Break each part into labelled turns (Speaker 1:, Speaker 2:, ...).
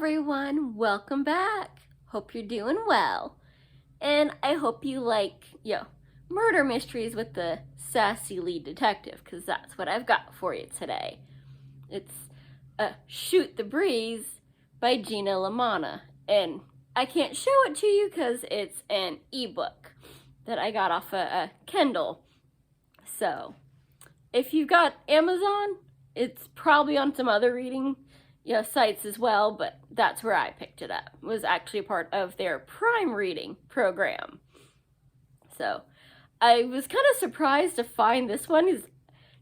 Speaker 1: everyone, welcome back. Hope you're doing well. And I hope you like, murder mysteries with the sassy lead detective, because that's what I've got for you today. It's Shoot the Breeze by Gina Lamanna. And I can't show it to you because it's an ebook that I got off a Kindle. So, if you've got Amazon, it's probably on some other reading sites as well, but that's where I picked it up. It was actually a part of their Prime reading program. So I was kind of surprised to find this one.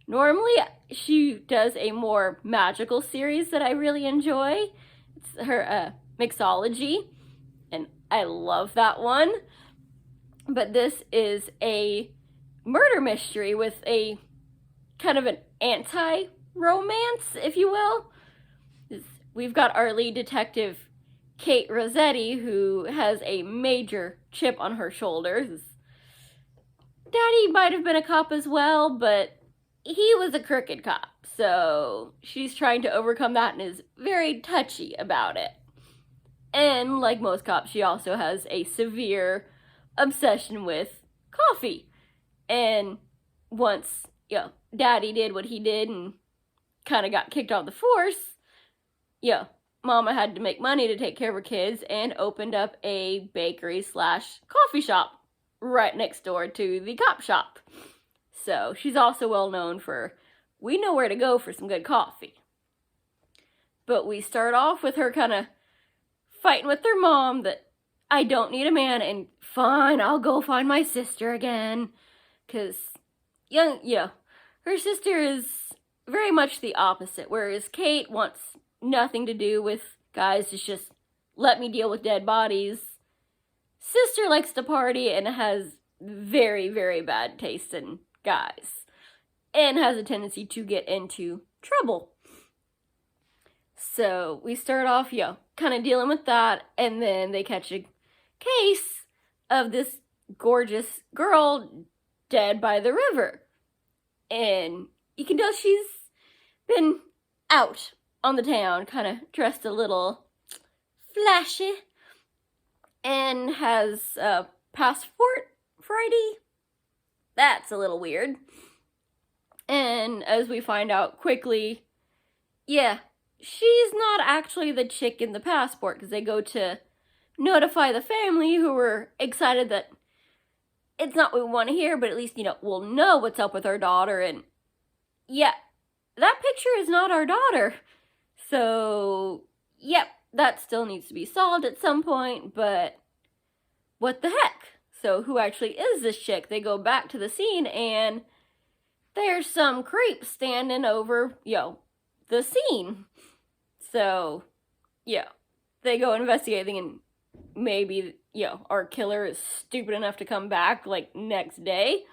Speaker 1: Normally she does a more magical series that I really enjoy. It's her mixology, and I love that one. But this is a murder mystery with a kind of an anti-romance, if you will. We've got our lead detective, Kate Rossetti, who has a major chip on her shoulder. Daddy might have been a cop as well, but he was a crooked cop. So she's trying to overcome that and is very touchy about it. And like most cops, she also has a severe obsession with coffee. And once, Daddy did what he did and kind of got kicked off the force, Mama had to make money to take care of her kids and opened up a bakery/coffee shop right next door to the cop shop. So she's also well known for, we know where to go for some good coffee. But we start off with her kind of fighting with her mom that I don't need a man, and fine, I'll go find my sister again. Because, her sister is very much the opposite, whereas Kate wants nothing to do with guys, just let me deal with dead bodies. Sister likes to party and has very, very bad taste in guys. And has a tendency to get into trouble. So we start off, kind of dealing with that, and then they catch a case of this gorgeous girl dead by the river. And you can tell she's been out on the town, kind of dressed a little flashy, and has a passport for ID. That's a little weird. And as we find out quickly, she's not actually the chick in the passport, because they go to notify the family, who were excited that it's not what we want to hear, but at least, we'll know what's up with our daughter. And that picture is not our daughter. So, that still needs to be solved at some point, but what the heck? So who actually is this chick? They go back to the scene, and there's some creep standing over, the scene. So, they go investigating, and maybe, our killer is stupid enough to come back, next day.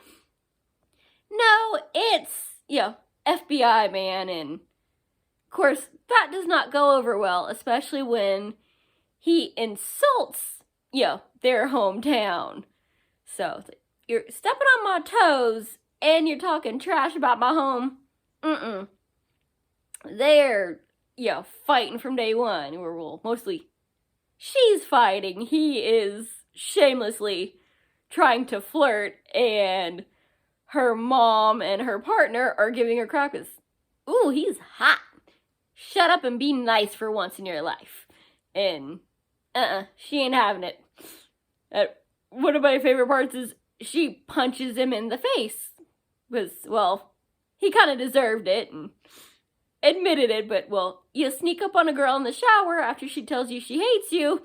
Speaker 1: No, it's, FBI man, and of course, that does not go over well, especially when he insults, their hometown. So, you're stepping on my toes, and you're talking trash about my home. They're, fighting from day one, or well, mostly she's fighting. He is shamelessly trying to flirt, and her mom and her partner are giving her crap because, ooh, he's hot. Shut up and be nice for once in your life. And, she ain't having it. One of my favorite parts is she punches him in the face. Because, well, he kind of deserved it and admitted it, but, well, you sneak up on a girl in the shower after she tells you she hates you,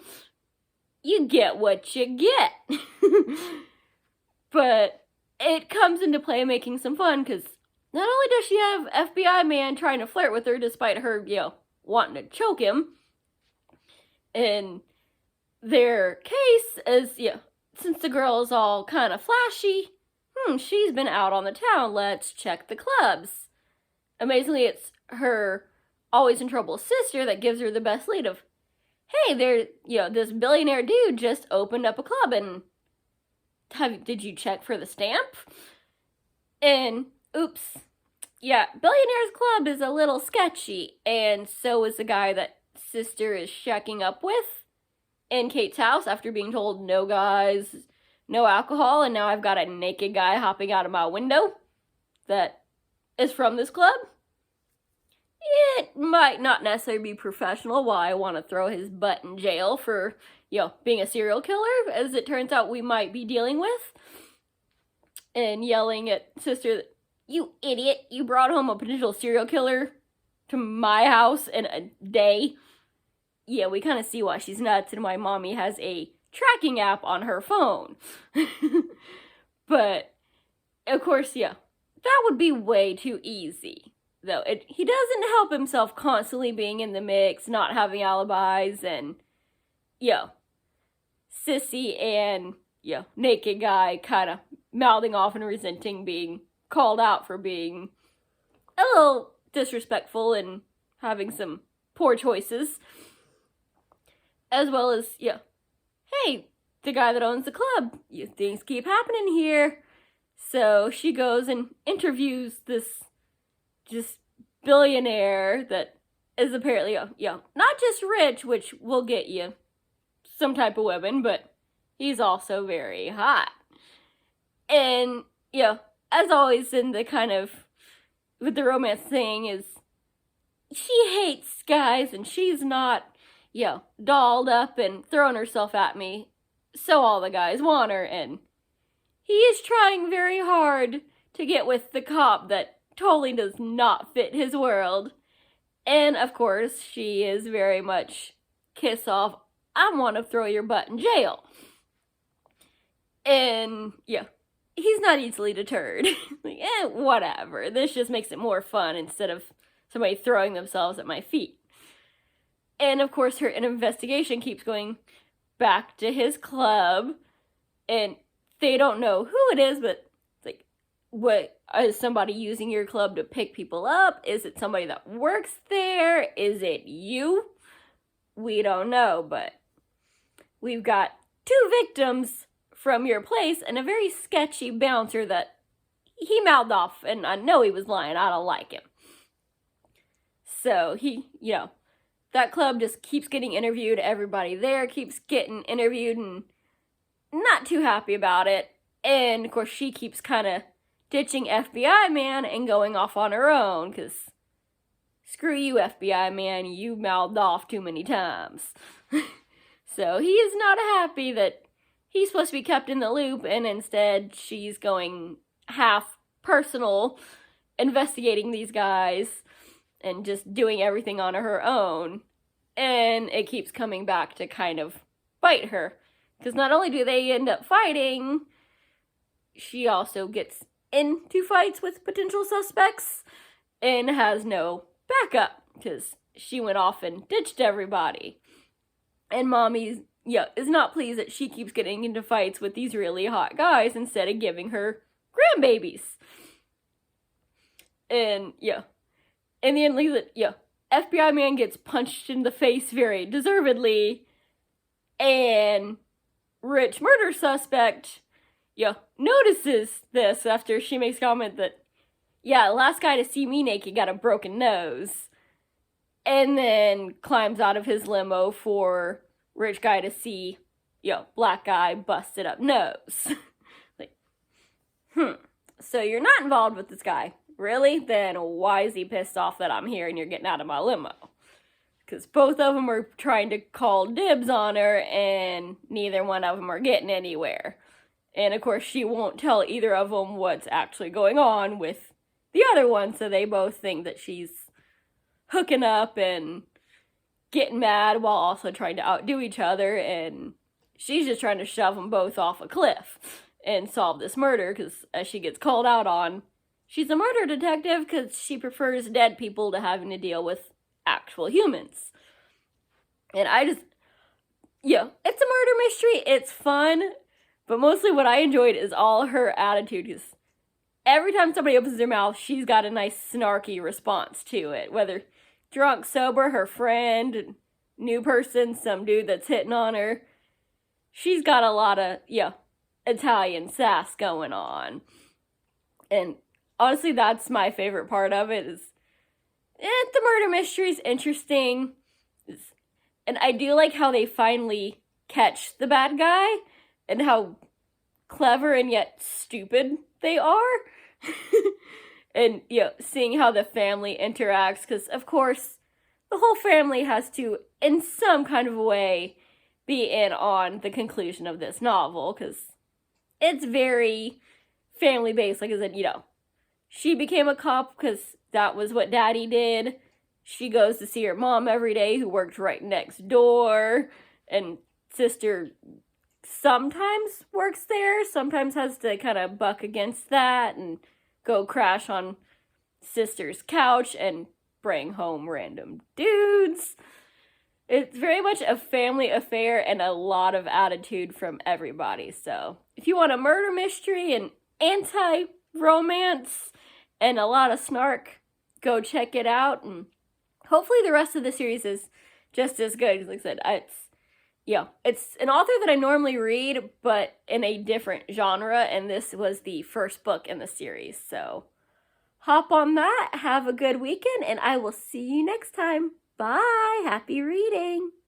Speaker 1: you get what you get. But it comes into play making some fun, because not only does she have FBI man trying to flirt with her despite her, wanting to choke him, and their case is, since the girl is all kind of flashy, she's been out on the town, let's check the clubs. Amazingly, it's her always in trouble sister that gives her the best lead of, hey, this billionaire dude just opened up a club, and did you check for the stamp? And, oops, Billionaire's Club is a little sketchy, and so is the guy that sister is shacking up with in Kate's house after being told no guys, no alcohol, and now I've got a naked guy hopping out of my window that is from this club. It might not necessarily be professional why I want to throw his butt in jail for, being a serial killer, as it turns out we might be dealing with. And yelling at sister, you idiot, you brought home a potential serial killer to my house in a day. Yeah, we kind of see why she's nuts and why mommy has a tracking app on her phone. But, of course, that would be way too easy. Though, he doesn't help himself constantly being in the mix, not having alibis, and, sissy and, naked guy kind of mouthing off and resenting being called out for being a little disrespectful and having some poor choices. As well as, hey, the guy that owns the club, things keep happening here. So she goes and interviews this just billionaire that is apparently, not just rich, which will get you some type of women, but he's also very hot. And, as always in the kind of, with the romance thing is, she hates guys and she's not, dolled up and throwing herself at me, so all the guys want her, and he is trying very hard to get with the cop that totally does not fit his world. And, of course, she is very much kiss off, I want to throw your butt in jail. And, he's not easily deterred. Whatever. This just makes it more fun instead of somebody throwing themselves at my feet. And, of course, her investigation keeps going back to his club. And they don't know who it is, but it's like, what, is somebody using your club to pick people up? Is it somebody that works there? Is it you? We don't know, but we've got 2 victims from your place and a very sketchy bouncer that he mouthed off, and I know he was lying. I don't like him. So he, that club just keeps getting interviewed. Everybody there keeps getting interviewed and not too happy about it. And, of course, she keeps kind of ditching FBI man and going off on her own, because screw you, FBI man, you mouthed off too many times. So he is not happy that he's supposed to be kept in the loop, and instead she's going half personal, investigating these guys, and just doing everything on her own. And it keeps coming back to kind of bite her. Because not only do they end up fighting, she also gets into fights with potential suspects and has no backup because she went off and ditched everybody. And mommy, is not pleased that she keeps getting into fights with these really hot guys instead of giving her grandbabies. And, in the end, FBI man gets punched in the face very deservedly, and rich murder suspect, notices this after she makes comment that, last guy to see me naked got a broken nose, and then climbs out of his limo for rich guy to see, black guy busted up nose. So you're not involved with this guy. Really? Then why is he pissed off that I'm here and you're getting out of my limo? Because both of them are trying to call dibs on her, and neither one of them are getting anywhere. And, of course, she won't tell either of them what's actually going on with the other one, so they both think that she's hooking up and getting mad while also trying to outdo each other, and she's just trying to shove them both off a cliff and solve this murder, because as she gets called out on, she's a murder detective because she prefers dead people to having to deal with actual humans. And it's a murder mystery. It's fun. But mostly what I enjoyed is all her attitude. Because every time somebody opens their mouth, she's got a nice snarky response to it. Whether drunk, sober, her friend, new person, some dude that's hitting on her. She's got a lot of, Italian sass going on. And honestly, that's my favorite part of it. Is the murder mystery is interesting. And I do like how they finally catch the bad guy and how clever and yet stupid they are. And, seeing how the family interacts, because, of course, the whole family has to, in some kind of way, be in on the conclusion of this novel, because it's very family-based. Like I said, she became a cop because that was what Daddy did. She goes to see her mom every day, who worked right next door, and sister sometimes works there, sometimes has to kind of buck against that and go crash on sister's couch and bring home random dudes. It's very much a family affair and a lot of attitude from everybody. So if you want a murder mystery and anti-romance and a lot of snark, go check it out. And hopefully the rest of the series is just as good. Like I said, it's an author that I normally read, but in a different genre, and this was the first book in the series. So hop on that, have a good weekend, and I will see you next time. Bye! Happy reading!